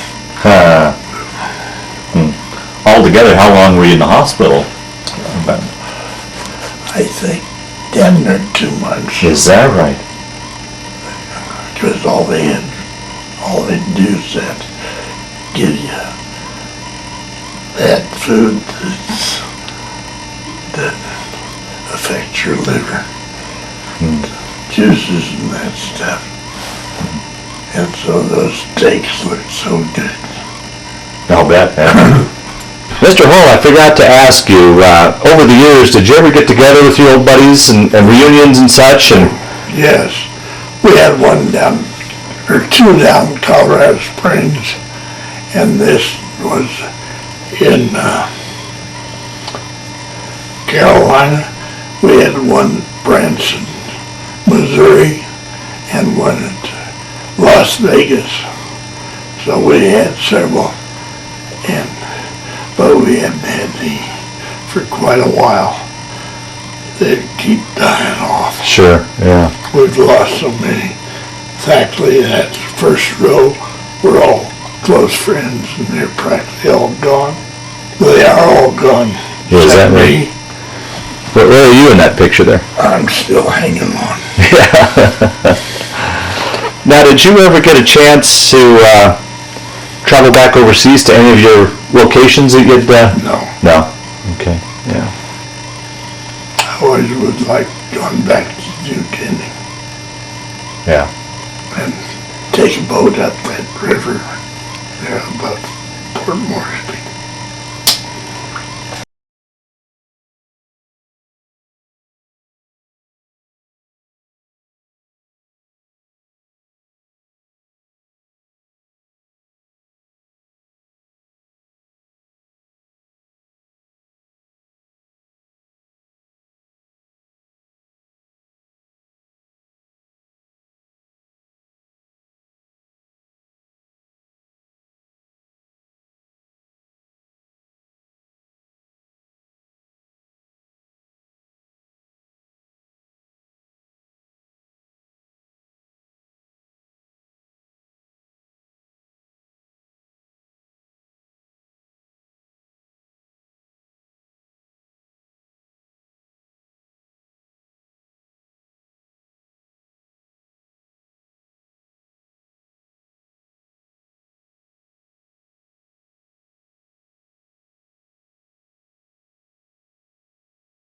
Altogether, how long were you in the hospital? I think damn near 2 months. Is that right? Because all they do is that give you bad food that affects your liver, juices and that stuff. And so those steaks look so good. I'll bet. Mr. Hull, I forgot to ask you, over the years, did you ever get together with your old buddies and reunions and such? And Yes, we had one down, or two down Colorado Springs, and this was in Carolina. We had one Branson, Missouri, and one at Las Vegas. So we had several, but we haven't had any for quite a while. They keep dying off. Sure, yeah. We've lost so many. Thankfully, that first row, we're all close friends, and they're practically all gone. They are all gone. Yeah, is that right? Where are you in that picture there? I'm still hanging on. Now, did you ever get a chance to travel back overseas to any of your locations that you'd... No. No? Okay, yeah. I always would like going back to do tending Yeah. and take a boat up that river there above Port Moresby.